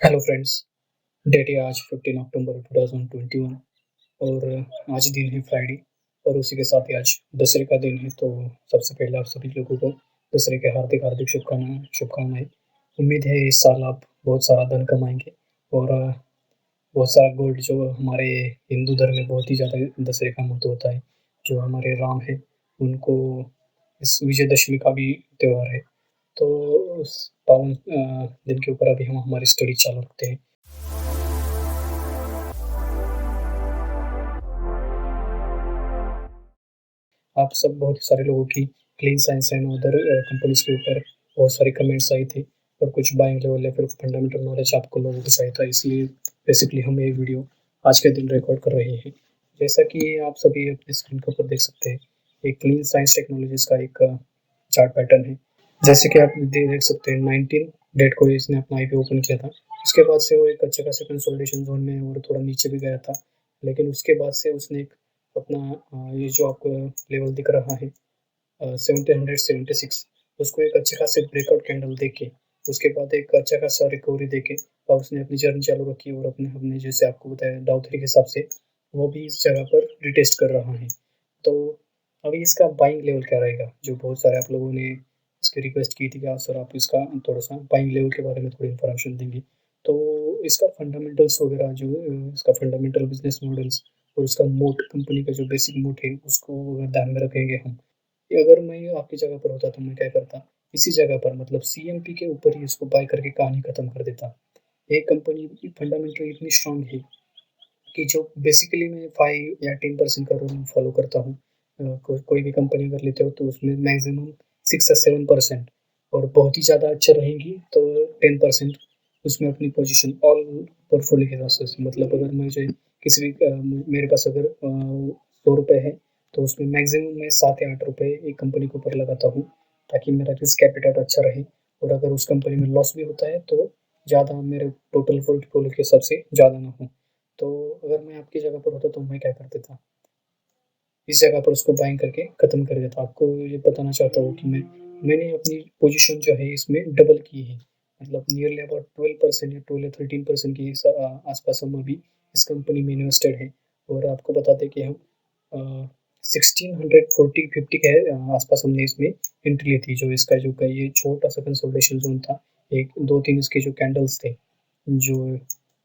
Hello friends. Date है आज 15 अक्टूबर 2021 और आज दिन है फ्राइडे और उसी के साथ ही आज दशहरे का दिन है। तो सबसे पहले आप सभी लोगों को दशहरे के हार्दिक हार्दिक शुभकामनाएं। उम्मीद है इस साल आप बहुत सारा धन कमाएंगे और बहुत सारा गोल्ड। जो हमारे हिंदू धर्म में बहुत ही ज़्यादा दशहरे का महत्व होता है। जो हमारे राम है उनको इस विजयदशमी का भी त्यौहार है। तो उस पावन दिन के ऊपर अभी हम हमारी स्टडी चालू रखते हैं। आप सब बहुत सारे लोगों की clean science and other companies के ऊपर बहुत सारे कमेंट्स आई थी और कुछ बाइंग लेवल या फिर फंडामेंटल नॉलेज आपको लोगों को चाहिए था, इसलिए बेसिकली हम ये वीडियो आज के दिन रिकॉर्ड कर रहे हैं। जैसा कि आप सभी अपने स्क्रीन के ऊपर देख सकते हैं, एक क्लीन साइंस टेक्नोलॉजीज का एक चार्ट पैटर्न है। जैसे कि आप देख सकते हैं 19 डेट को इसने अपना आईपीओ ओपन किया था। उसके बाद से वो एक अच्छे खासे कंसोलिडेशन जोन में और थोड़ा नीचे भी गया था, लेकिन उसके बाद से उसने एक अपना ये जो आपको लेवल दिख रहा है 1776, उसको एक अच्छे खासे ब्रेकआउट कैंडल देके उसके बाद एक अच्छा खासा रिकवरी देके और उसने अपनी जर्नी चालू रखी और अपने हमने जैसे आपको बताया डाउ थ्री के हिसाब से वो भी इस जगह पर रिटेस्ट कर रहा है। तो अभी इसका बाइंग लेवल क्या रहेगा, जो बहुत सारे आप लोगों ने इसकी रिक्वेस्ट की थी कि सर आप इसका थोड़ा सा बाइंग लेवल के बारे में थोड़ी इन्फॉर्मेशन देंगे। तो इसका फंडामेंटल्स वगैरह जो इसका फंडामेंटल बिजनेस मॉडल्स और उसका मोट कंपनी का जो बेसिक मोट है उसको अगर ध्यान में रखेंगे हम, कि अगर मैं आपकी जगह पर होता तो मैं क्या करता, इसी जगह पर मतलब सीएमपी के ऊपर ही इसको बाय करके कहानी खत्म कर देता। ये कंपनी की फंडामेंटल इतनी स्ट्रांग है कि जो बेसिकली मैं 5 या 10% का रूल फॉलो करता हूँ। कोई भी कंपनी अगर लेते हो तो उसमें मैक्सिमम 6 या 7%, और बहुत ही ज़्यादा अच्छा रहेंगी तो 10% उसमें अपनी पोजीशन ऑल पोर्टफोलियो के हिसाब से, मतलब अगर मुझे किसी भी मेरे पास अगर 100 रुपये है तो उसमें मैक्सिमम मैं 7 या 8 रुपये एक कंपनी के ऊपर लगाता हूँ, ताकि मेरा रिस्क कैपिटल अच्छा रहे। और अगर उस कंपनी में लॉस भी होता है तो ज़्यादा मेरे टोटल पोर्टफोलियो के हिसाब से ज़्यादा ना हो। तो अगर मैं आपकी जगह पर होता तो मैं क्या कर देता, इस जगह पर उसको बाइंग करके खत्म कर देता। आपको ये बताना चाहता हूँ कि मैंने अपनी पोजीशन जो है इसमें डबल की है, मतलब नियरली अबाउट 12% या 12 या 13% की आसपास हम अभी इस कंपनी में इन्वेस्टेड है। और आपको बता दें कि हम 1640-50 के आसपास हमने इसमें एंट्री ली थी। जो इसका जो का ये छोटा सा कंसोलिडेशन जोन था, एक दो तीन इसके जो कैंडल्स थे, जो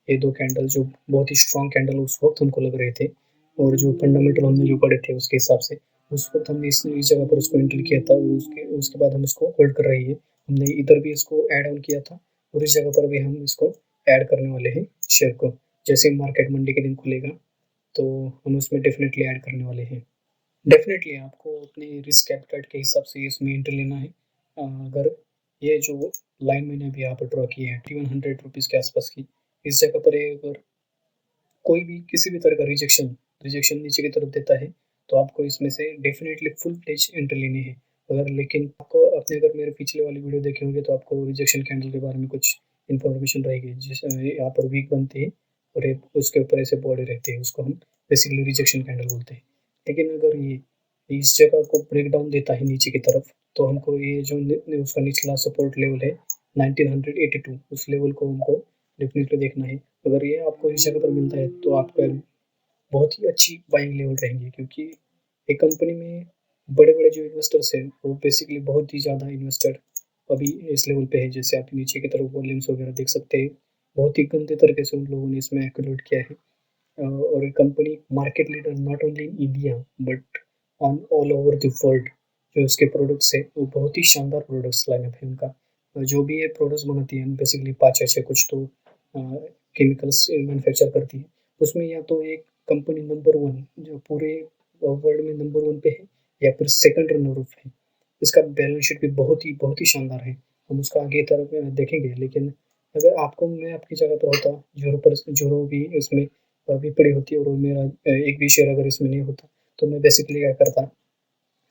ये दो कैंडल जो बहुत ही स्ट्रॉन्ग कैंडल उस वक्त हमको लग रहे थे, और जो फंडामेंटल हमने जो पढ़े थे उसके हिसाब से उस वक्त हमने इस जगह पर उसको एंटर किया था। और उसके उसके बाद हम इसको होल्ड कर रही है। हमने इधर भी इसको ऐड ऑन किया था और इस जगह पर भी हम इसको ऐड करने वाले हैं शेयर को। जैसे मार्केट मंडे के दिन खुलेगा तो हम उसमें डेफिनेटली ऐड करने वाले हैं। डेफिनेटली आपको अपने रिस्क कैपिटल के हिसाब से इसमें एंट्री लेना है। अगर ये जो लाइन मैंने अभी यहाँ पर ड्रॉ की है 2100 रुपीज़ के आसपास की, इस जगह पर अगर कोई भी किसी भी तरह का रिजेक्शन नीचे की तरफ देता है तो आपको इसमें से डेफिनेटली फुल प्लेज एंट्री लेनी है। अगर लेकिन आपको अपने अगर मेरे पिछले वाली वीडियो देखे होंगे तो आपको रिजेक्शन कैंडल के बारे में कुछ इन्फॉर्मेशन रहेगी, जिस यहाँ पर वीक बनती है और उसके ऊपर ऐसे बॉडी रहते हैं, उसको हम बेसिकली रिजेक्शन कैंडल बोलते हैं। लेकिन अगर ये इस जगह को ब्रेक डाउन देता है नीचे की तरफ, तो हमको ये जो उसका निचला सपोर्ट लेवल है 1982, उस लेवल को हमको डेफिनेटली देखना है। अगर ये आपको इस जगह पर मिलता है तो आपका बहुत ही अच्छी बाइंग लेवल रहेंगी, क्योंकि एक कंपनी में बड़े बड़े जो इन्वेस्टर्स हैं वो बेसिकली बहुत ही ज़्यादा इन्वेस्टर अभी इस लेवल पे है। जैसे आप नीचे की तरफ वॉल्यूम्स वगैरह देख सकते हैं, बहुत ही गंदे तरीके से उन लोगों ने इसमें एक्यूमुलेट किया है। और एक company market leader not only in India but on all over the world. जो उसके प्रोडक्ट्स है वो बहुत ही शानदार प्रोडक्ट्स लाइनअप है उनका। जो भी ये प्रोडक्ट्स बनाती है बेसिकली 5 या 6 कुछ तो केमिकल्स मैन्युफैक्चर करती है, उसमें या तो एक कंपनी नंबर वन जो पूरे वर्ल्ड में नंबर वन पे है, या फिर सेकंड रनर अप है। इसका बैलेंस शीट भी बहुत ही शानदार है। हम उसका आगे तरफ देखेंगे। लेकिन अगर आपको मैं आपकी जगह पर होता, जोरो भी इसमें अभी पड़ी होती और मेरा एक भी शेयर अगर इसमें नहीं होता, तो मैं बेसिकली क्या करता,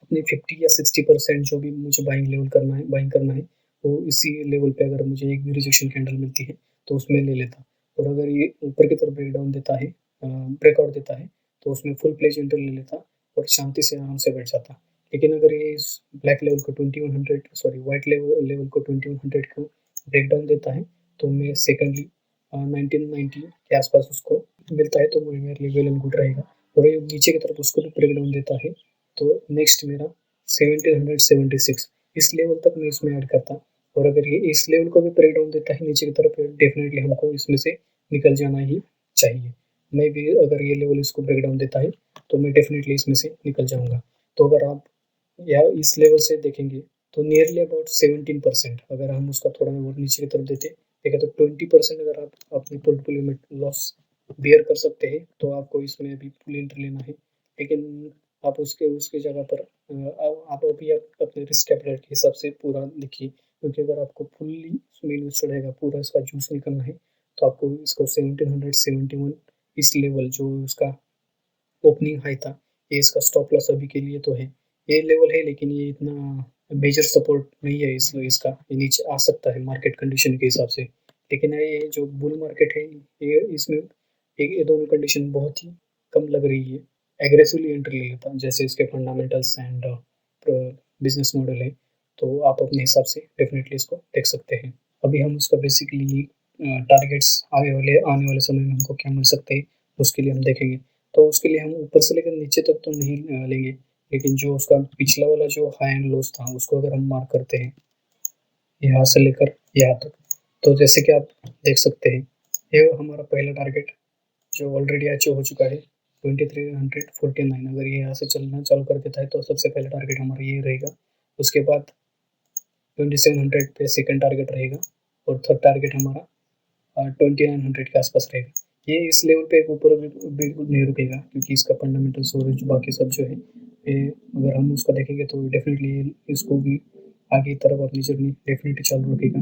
अपनी 50 या 60% जो भी मुझे बाइंग करना है वो इसी लेवल पे अगर मुझे एक भी रिजेक्शन कैंडल मिलती है तो उसमें ले लेता। और अगर ये ऊपर की तरफ ब्रेकडाउन देता है, ब्रेकआउट देता है, तो उसमें फुल प्लेज एंट्री ले लेता और शांति से आराम से बैठ जाता। लेकिन अगर ये इस ब्लैक लेवल को 2100 सॉरी वाइट लेवल को 2100 को ब्रेक डाउन देता है तो मैं सेकेंडली 1990 के आसपास उसको मिलता है, तो वो मेरे लिए वेल एंड गुड रहेगा। और ये नीचे की तरफ उसको भी ब्रेक डाउन देता है, तो नेक्स्ट मेरा 1776 इस लेवल तक मैं इसमें ऐड करता। और अगर ये इस लेवल को भी ब्रेक डाउन देता है नीचे की तरफ, डेफिनेटली हमको इसमें से निकल जाना ही चाहिए। मैं भी अगर ये लेवल इसको ब्रेक डाउन देता है तो मैं डेफिनेटली इसमें से निकल जाऊंगा। तो अगर आप या इस लेवल से देखेंगे तो नियरली अबाउट 17%, अगर हम उसका थोड़ा और नीचे की तरफ देखें तो 20% अगर आप अपनी पोर्टफोलियो में लॉस बियर कर सकते हैं तो आपको इसमें अभी फुल एंट्री लेना है। लेकिन आप उसके उसकी जगह पर आप अभी अपने रिस्क कैपिटल के हिसाब से पूरा देखिए, क्योंकि अगर आपको फुल्ली इसमें इन्वेस्टेड रहेगा, पूरा इसका जूस निकलना है, तो आपको इसको 1771 इस लेवल जो उसका ओपनिंग हाई था, ये इसका स्टॉप लॉस अभी के लिए तो है, ये लेवल है, लेकिन ये इतना मेजर सपोर्ट नहीं है इसलिए इसका ये नीचे आ सकता है मार्केट कंडीशन के हिसाब से। लेकिन ये जो बुल मार्केट है, ये इसमें एक ये दोनों कंडीशन बहुत ही कम लग रही है। एग्रेसिवली एंट्री ले लेता जैसे इसके फंडामेंटल्स एंड बिजनेस मॉडल है, तो आप अपने हिसाब से डेफिनेटली इसको देख सकते हैं। अभी हम उसका बेसिकली टारगेट्स आने वाले समय में हमको क्या मिल सकते हैं उसके लिए हम देखेंगे। तो उसके लिए हम ऊपर से लेकर नीचे तक तो नहीं लेंगे, लेकिन जो उसका पिछला वाला जो हाई एंड लोस था उसको अगर हम मार्क करते हैं यहाँ से लेकर यहाँ तक, तो जैसे कि आप देख सकते हैं ये हमारा पहला टारगेट जो ऑलरेडी अचीव हो चुका है 2349। अगर ये यहाँ से चलना चालू कर देता है तो सबसे पहला टारगेट हमारा ये रहेगा। उसके बाद 2700 पे सेकंड टारगेट रहेगा और थर्ड टारगेट हमारा 2900 के आसपास रहेगा। ये इस लेवल पे ऊपर बिल्कुल नहीं रुकेगा, क्योंकि इसका फंडामेंटल्स और जो बाकी सब जो है ये अगर हम उसका देखेंगे तो डेफिनेटली इसको भी आगे तरफ अपनी जर्नी डेफिनेटली चालू रखेगा,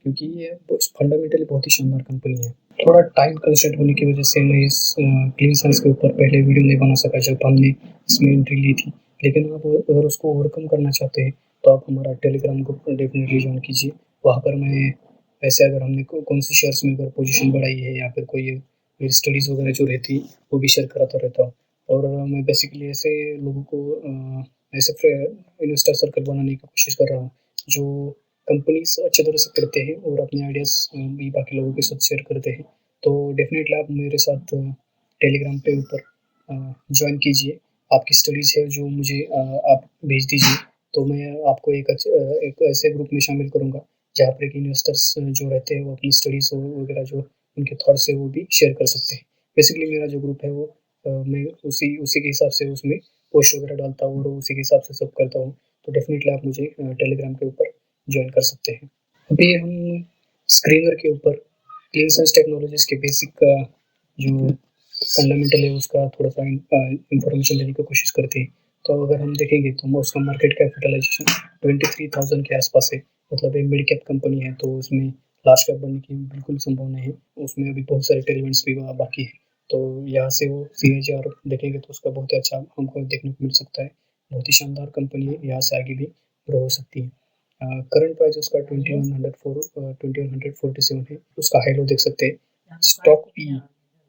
क्योंकि ये फंडामेंटली बहुत ही शानदार कंपनी है। थोड़ा टाइम कंस्ट्रेंट होने की वजह से मैं इस क्लीन साइंस के ऊपर पहले वीडियो नहीं बना सका जब हमने इसमें एंट्री ली थी। लेकिन आप अगर उसको ओवरकम करना चाहते हैं तो आप हमारा टेलीग्राम ग्रुप डेफिनेटली ज्वाइन कीजिए। वहाँ पर मैं ऐसे अगर हमने कौन सी शेयर्स में अगर पोजीशन बढ़ाई है या फिर कोई मेरी स्टडीज़ वगैरह जो रहती है वो भी शेयर कराता रहता हूँ। और मैं बेसिकली ऐसे लोगों को ऐसे इन्वेस्टर सर्कल बनाने की कोशिश कर रहा हूँ जो कंपनीज अच्छे तरह से करते हैं और अपने आइडियाज़ भी बाकी लोगों के साथ शेयर करते हैं। तो डेफिनेटली आप मेरे साथ टेलीग्राम पे ऊपर ज्वाइन कीजिए। आपकी स्टडीज़ है जो मुझे आप भेज दीजिए, तो मैं आपको एक ऐसे ग्रुप में शामिल करूँगा जहाँ पर कि इन्वेस्टर्स जो रहते हैं वो अपनी स्टडीज़ वगैरह जो उनके थॉट्स है वो भी शेयर कर सकते हैं। बेसिकली मेरा जो ग्रुप है वो मैं उसी उसी के हिसाब से उसमें पोस्ट वगैरह डालता हूँ और उसी के हिसाब से सब करता हूँ। तो डेफिनेटली आप मुझे टेलीग्राम के ऊपर ज्वाइन कर सकते हैं। अभी हम स्क्रीनर के ऊपर क्लीन साइंस टेक्नोलॉजीज के बेसिक का जो फंडामेंटल है उसका थोड़ा सा इंफॉर्मेशन देने की कोशिश करते हैं। तो अगर हम देखेंगे तो उसका मार्केट कैपिटलाइजेशन 23,000 के आसपास है, मतलब एक मिड कैप कंपनी है, तो उसमें लार्ज कैप बनने की बिल्कुल संभावना है। उसमें अभी बहुत सारे टेलमेंट्स भी बाकी है, तो यहाँ से वो CAGR देखेंगे तो उसका बहुत ही अच्छा हमको देखने को मिल सकता है। बहुत ही शानदार कंपनी है, यहाँ से आगे भी ग्रो हो सकती है। करंट प्राइस उसका 2147 है, उसका हाई लो देख सकते हैं। स्टॉक पी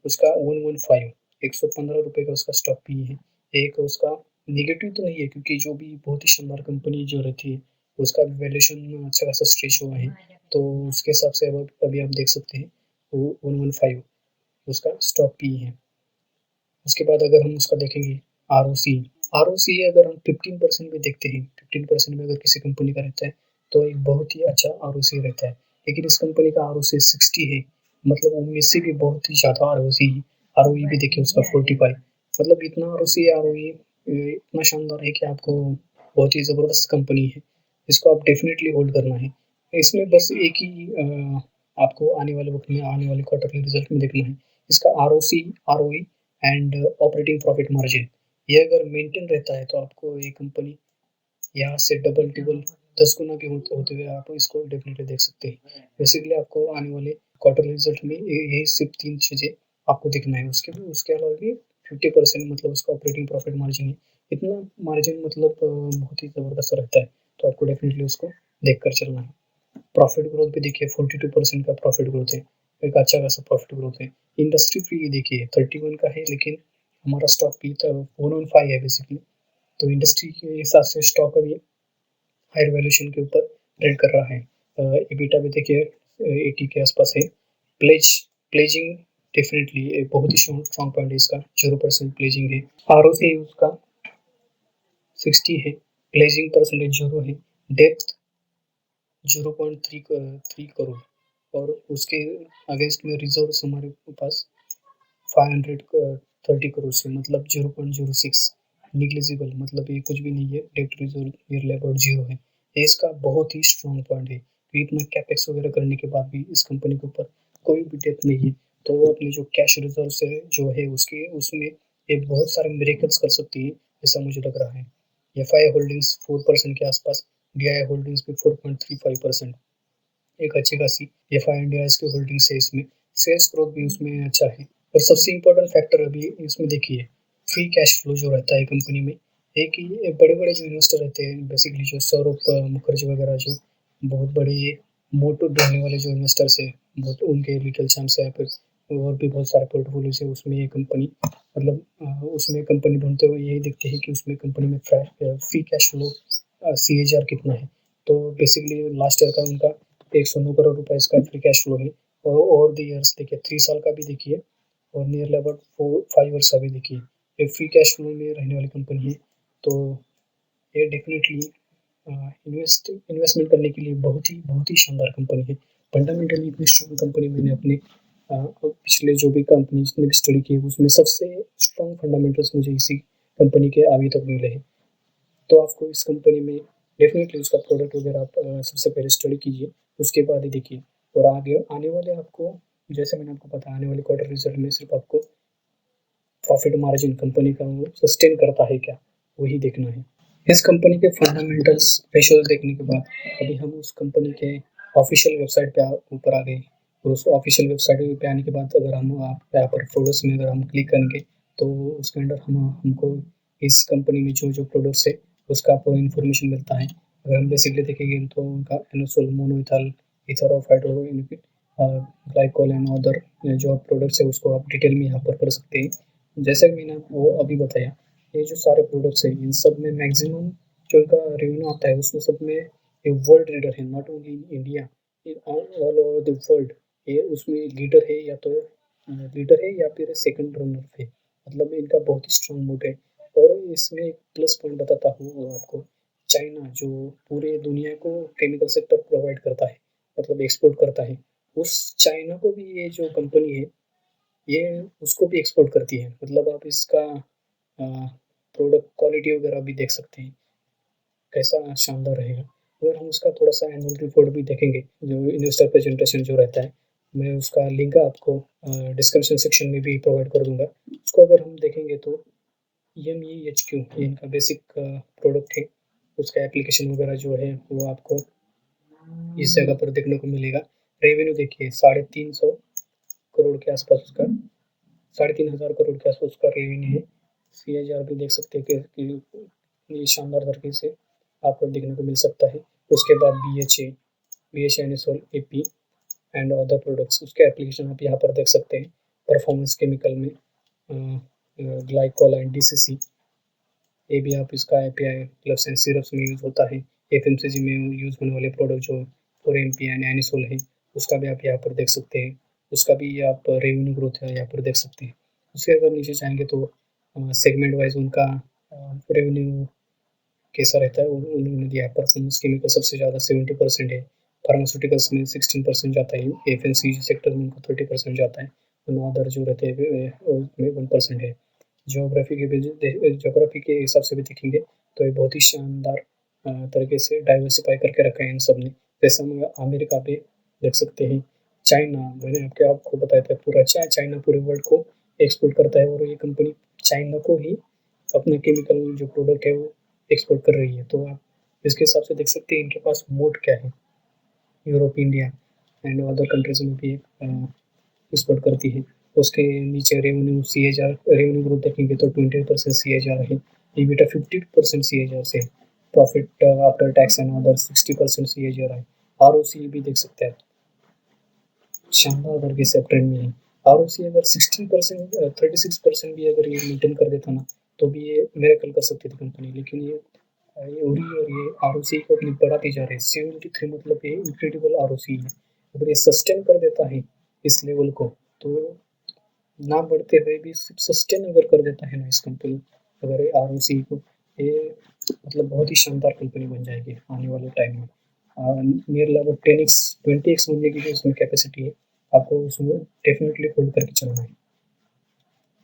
उसका 115, 115 रुपये का उसका स्टॉक पी है। एक उसका निगेटिव तो नहीं है, क्योंकि जो भी बहुत ही शानदार कंपनी जो रहती है उसका वैल्यूएशन अच्छा खासा स्ट्रेच हुआ है, तो उसके हिसाब से अब अभी आप देख सकते हैं वो 115 उसका स्टॉक पी है। उसके बाद अगर हम उसका देखेंगे ROC अगर हम 15% में देखते हैं, 15% में अगर किसी कंपनी का रहता है तो एक बहुत ही अच्छा ROC रहता है। लेकिन इस कंपनी का ROC 60 है, मतलब उनमें से भी बहुत ही ज़्यादा ROE भी देखिए उसका 45, मतलब इतना ROE इतना शानदार है कि आपको बहुत ही ज़बरदस्त कंपनी है, इसको आप डेफिनेटली होल्ड करना है। इसमें बस एक ही आपको आने वाले वक्त में आने वाले क्वार्टरली रिजल्ट में देखना है, इसका ROE and operating profit margin ये अगर मेंटेन रहता है तो आपको ये कंपनी यहाँ से डबल टिबल 10 गुना भी होते हुए आप इसको डेफिनेटली देख सकते हैं। बेसिकली आपको आने वाले क्वार्टर रिजल्ट में यही सिर्फ 3 चीज़ें आपको दिखना है। उसके उसके अलावा भी 50% मतलब उसका ऑपरेटिंग प्रॉफिट मार्जिन है, इतना मार्जिन मतलब बहुत ही ज़बरदस्त रहता है, तो आपको डेफिनेटली उसको देख कर चलना है। प्रॉफिट ग्रोथ भी देखिए 42% का प्रॉफिट ग्रोथ है, एक अच्छा खासा प्रॉफिट ग्रोथ है। इंडस्ट्री फी देखिए 31 का है, लेकिन हमारा स्टॉक भी 115 है बेसिकली, तो इंडस्ट्री के हिसाब से स्टॉक अभी हायर वैल्यूएशन के ऊपर ट्रेड कर रहा है। EBITDA भी देखिए 80 के आसपास है। प्लेज प्लेजिंग डेफिनेटली एक बहुत ही स्ट्रॉन्ग पॉइंट है इसका, 0% प्लेजिंग है। आरओसी उसका 60 है, प्लेजिंग परसेंटेज 0 है, डेप्थ 0.3 करोड़, और उसके अगेंस्ट में रिजर्व हमारे पास 530 करोड़ से, मतलब 0.06, निग्लिजिबल, मतलब ये कुछ भी नहीं है, डेप्ट रिजर्व नियरली अबाउट 0 है। ये इसका बहुत ही स्ट्रॉन्ग पॉइंट है। तो इतना कैपेक्स वगैरह करने के बाद भी इस कंपनी के ऊपर कोई भी डेप्ट नहीं है, तो वो अपनी जो कैश रिजर्व से जो है उसके उसमें ये बहुत सारे मिरेकल्स कर सकती है, ऐसा मुझे लग रहा है। एफ आई होल्डिंग्स 4% के आसपास, डी आई होल्डिंग्स भी 4.35%, एक अच्छी खासी एफ आई इंडिया की होल्डिंग्स है इसमें। सेल्स ग्रोथ भी उसमें अच्छा है। और सबसे इम्पोर्टेंट फैक्टर अभी इसमें देखिए, फ्री कैश फ्लो जो रहता है कंपनी में, एक ही बड़े बड़े जो इन्वेस्टर रहते हैं, बेसिकली जो सौरभ मुखर्जी वगैरह, जो बहुत बड़े मोटो ढूंढने वाले जो इन्वेस्टर्स है, बहुत उनके रिटेल चांस है, फिर और भी बहुत सारे पोर्टफोलियोज है उसमें, ये कंपनी मतलब उसमें कंपनी ढूंढते हुए यही देखते हैं कि उसमें कंपनी में free cash flow C H R कितना है। तो बेसिकली लास्ट ईयर का उनका 109 करोड़ रुपए इसका फ्री कैश फ्लो है। और ओवर द ईयर्स देखिए, 3 साल का भी देखिए, और नियर अबाउट 4-5 ईयर्स का भी देखिए, ये फ्री कैश फ्लो में रहने वाली कंपनी है। तो ये डेफिनेटली इन्वेस्टमेंट करने के लिए बहुत ही शानदार कंपनी है। फंडामेंटली इतनी स्ट्रॉन्ग कंपनी मैंने अपने पिछले जो भी कंपनी जितने भी स्टडी की उसमें सबसे स्ट्रॉन्ग फंडामेंटल्स मुझे इसी कंपनी के अभी तक मिले हैं। तो आपको इस कंपनी में डेफिनेटली उसका प्रोडक्ट वगैरह आप सबसे पहले स्टडी कीजिए, उसके बाद ही देखिए। और आगे आने वाले आपको, जैसे मैंने आपको बताया, आने वाले क्वार्टर रिजल्ट में सिर्फ आपको प्रॉफिट मार्जिन कंपनी का वो सस्टेन करता है क्या, वही देखना है। इस कंपनी के फंडामेंटल्स रेशियोज देखने के बाद अभी हम उस कंपनी के ऑफिशियल वेबसाइट पे ऊपर आ गए। और उस ऑफिशियल वेबसाइट पे आने के बाद अगर हम यहाँ पर फोटोज में अगर हम क्लिक करेंगे, तो उसके अंदर हमको इस कंपनी में जो जो प्रोडक्ट्स है उसका पूरा इन्फॉर्मेशन मिलता है। अगर हम बेसिकली देखेंगे तो उनका anisole, monoethyl ether of hydro glycol and other जो प्रोडक्ट्स है उसको आप डिटेल में यहाँ पर पढ़ सकते हैं। जैसा कि मैंने आपको अभी बताया, ये जो सारे प्रोडक्ट्स हैं इन सब में मैक्सिमम जो इनका रेवेन्यू आता है उसमें सब में ये वर्ल्ड लीडर है, not only in India, all over the world. ये उसमें लीडर है, या तो लीडर है या फिर सेकंड रनर है, मतलब इनका बहुत ही स्ट्रॉन्ग मूड है। और इसमें एक प्लस पॉइंट बताता हूँ आपको, चाइना जो पूरे दुनिया को केमिकल सेक्टर प्रोवाइड करता है, मतलब एक्सपोर्ट करता है, उस चाइना को भी ये जो कंपनी है ये उसको भी एक्सपोर्ट करती है। मतलब आप इसका प्रोडक्ट क्वालिटी वगैरह भी देख सकते हैं, कैसा शानदार रहेगा। अगर हम उसका थोड़ा सा एनुअल रिपोर्ट भी देखेंगे, जो इन्वेस्टर प्रेजेंटेशन जो रहता है, मैं उसका लिंक आपको डिस्क्रिप्शन सेक्शन में भी प्रोवाइड कर दूंगा। उसको अगर हम देखेंगे तो एम ई एच क्यू ये इनका बेसिक प्रोडक्ट है, उसका एप्लीकेशन वगैरह जो है वो आपको इस जगह पर देखने को मिलेगा। रेवेन्यू देखिए 350 करोड़ के आसपास उसका, 3500 करोड़ के आसपास उसका रेवेन्यू है। सी एच आर भी देख सकते हैं कि ये शानदार तरीके से आपको देखने को मिल सकता है। उसके बाद B H A anisole A P and other products, उसके एप्लीकेशन आप यहाँ पर देख सकते हैं। परफॉर्मेंस केमिकल में glycol and D C C, ये भी आप इसका एपीआई ग्लव्स एंड सिरप्स में यूज़ होता है। एफएमसीजी में यूज़ होने वाले प्रोडक्ट जो for M P and anisole है, उसका भी आप यहाँ पर देख सकते हैं। उसका भी आप रेवेन्यू ग्रोथ है यहाँ पर देख सकते हैं। उसके अगर नीचे जाएंगे तो सेगमेंट वाइज उनका रेवेन्यू कैसा रहता है उन्होंने दिया है। परफॉर्मेंस केमिकल सबसे ज़्यादा 70% है, फार्मास्यूटिकल्स में 16% जाता है, एफ एम सी सेक्टर में उनको 30% जाता है, और अदर जो रहते हैं उसमें 1% है। जोग्राफी के हिसाब से भी देखेंगे तो ये बहुत ही शानदार तरीके से डाइवर्सिफाई करके रखा है इन सब ने। जैसे हम अमेरिका पे देख सकते हैं, चाइना, मैंने आपको बताया था, पूरा चाइना पूरे वर्ल्ड को एक्सपोर्ट करता है, और ये कंपनी चाइना को ही अपना केमिकल जो प्रोडक्ट है वो एक्सपोर्ट कर रही है। तो आप इसके हिसाब से देख सकते हैं इनके पास मोड क्या है। Europe, India and other countries में भी एक्सपोर्ट करती है। उसके नीचे revenue C H R revenue growth देखेंगे तो 20% सी एच आर है, ईबिटा 50% सी एच आर से, profit after tax and other 60% C H R है। आर ओ सी भी देख सकते हैं, शानदार तरीके से ट्रेंड में है। आर ओ सी अगर 16% 36% भी अगर ये मेंटेन कर देता ना, तो भी ये मेरेकल कर सकती थी कंपनी। लेकिन ये उरी और ये आर ओ सी को अपनी बढ़ाती जा रही है। 73, मतलब ये इनक्रेडिबल आर ओ सी है। अगर ये सस्टेन कर देता है इस लेवल को, तो ना बढ़ते हुए भी सिर्फ सस्टेन अगर कर देता है ना इस कंपनी, अगर आर को, ये मतलब बहुत ही शानदार कंपनी बन जाएगी आने वाले टाइम में। नियर लगभग 10x 20x बनने की जो इसमें कैपेसिटी है, आपको उसमें डेफिनेटली होल्ड करके चलना है।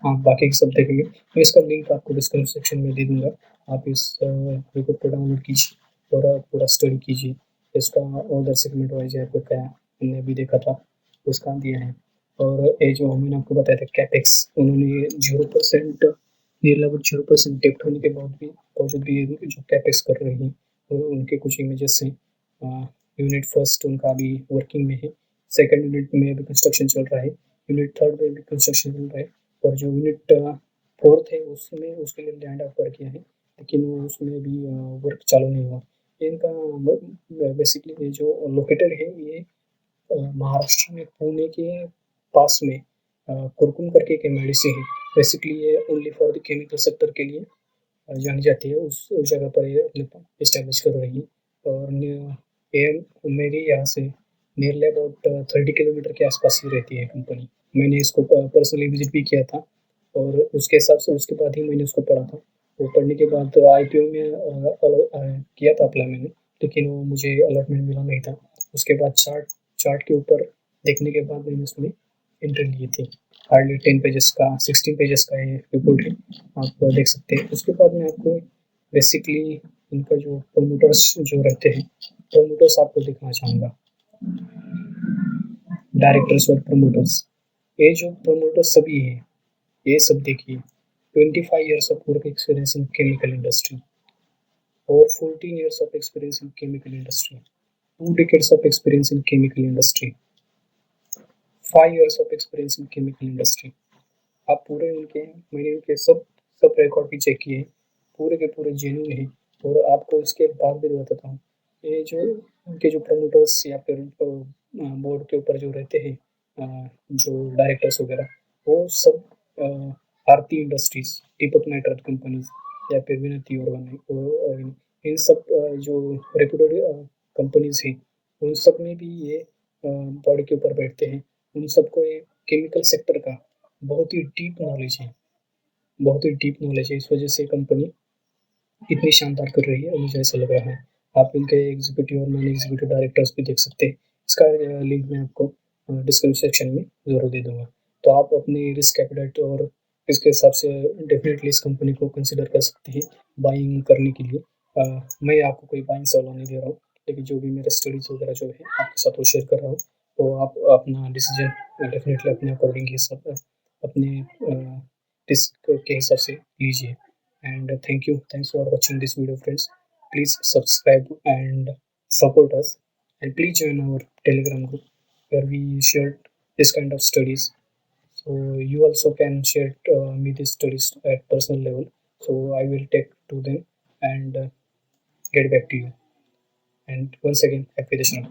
हाँ, बाकी की सब देखेंगे। मैं इसका लिंक आपको डिस्क्रिप्शन सेक्शन में दे दूंगा। आप इस रिपोर्ट को डाउनलोड कीजिए और पूरा स्टडी कीजिए। इसका ऑर्डर सेगमेंट वाइज आपको क्या हमने अभी देखा था उसका दिया है। और ये जो मैंने आपको बताया था कैपेक्स, उन्होंने 0% नियर लगभग 0% डेप्थ होने के बावजूद भी ये जो कैपेक्स कर रहे हैं, उनके कुछ इमेजेस हैं। यूनिट फर्स्ट उनका अभी वर्किंग में है, सेकेंड यूनिट में अभी कंस्ट्रक्शन चल रहा है, यूनिट थर्ड में भी कंस्ट्रक्शन चल रहा है, और जो यूनिट फोर्थ है उसमें उसके लिए लैंड अक्वायर किया है, लेकिन वो उसमें अभी वर्क चालू नहीं हुआ। इनका बेसिकली ये जो लोकेटेड है, ये महाराष्ट्र में पुणे के पास में कुरकुम करके एक एमआईडीसी है। बेसिकली ये only for the chemical sector के लिए जानी जाती है। उस जगह पर ये अपने इस्टेब्लिश कर रही है। और ये मेरी यहाँ से नियरली अबाउट 30 किलोमीटर के आसपास ही रहती है कंपनी। मैंने इसको पर्सनली विजिट भी किया था, और उसके हिसाब से उसके बाद ही मैंने उसको पढ़ा था। वो पढ़ने के बाद आईपीओ में किया था अप्लाई मैंने, लेकिन वो मुझे अलॉटमेंट मिला नहीं था। उसके बाद चार्ट चार्ट के ऊपर देखने के बाद मैंने उसमें एंट्री ली थी। हार्डली 10 पेजेस का 16 पेजेस का ये रिपोर्ट है, आप देख सकते हैं। उसके बाद मैं आपको बेसिकली इनका जो प्रमोटर्स जो रहते हैं, प्रमोटर्स आपको दिखाना चाहूँगा। डायरेक्टर्स और प्रमोटर्स, ये जो प्रमोटर्स सभी है, ये सब देखिए 25 years of work experience in chemical industry, और 14 years of experience in chemical industry, 2 decades of experience in chemical industry, 5 years of experience in chemical industry. आप पूरे उनके, मैंने उनके सब सब रिकॉर्ड भी चेक किए, पूरे के पूरे जेन्युइन है। और आपको इसके बाद भी बताता हूँ, ये जो उनके जो प्रमोटर्स या फिर बोर्ड के ऊपर जो रहते हैं, जो डायरेक्टर्स वगैरह, वो सब आरती इंडस्ट्रीज, दीपक नाइट्राइट कंपनीज, या फिर विनती और इन सब जो रेप्यूटेड कंपनीज हैं, उन सब में भी ये बॉडी के ऊपर बैठते हैं। उन सबको ये केमिकल सेक्टर का बहुत ही डीप नॉलेज है, बहुत ही डीप नॉलेज है। इस वजह से कंपनी इतनी शानदार कर रही है, मुझे ऐसा लग रहा है। आप इनके एग्जीक्यूटिव और नॉन एग्जीक्यूटिव डायरेक्टर्स भी देख सकते हैं। इसका लिंक मैं आपको डिस्क्रिप्शन सेक्शन में ज़रूर दे दूंगा। तो आप अपनी रिस्क कैपिटल और इसके हिसाब से डेफिनेटली इस कंपनी को कंसिडर कर सकते हैं बाइंग करने के लिए। मैं आपको कोई बाइंग सलाह नहीं दे रहा हूँ, लेकिन जो भी मेरे स्टडीज वगैरह जो है आपके साथ वो शेयर कर रहा हूँ। तो आप अपना डिसीजन डेफिनेटली अपने अकॉर्डिंग के हिसाब अपने रिस्क के हिसाब से लीजिए। And thanks for watching this video, friends. Please subscribe and support us, and please join our Telegram group where we share this kind of studies. So you also can share me these studies at personal level, so I will take to them and get back to you. And once again, happy Dashram.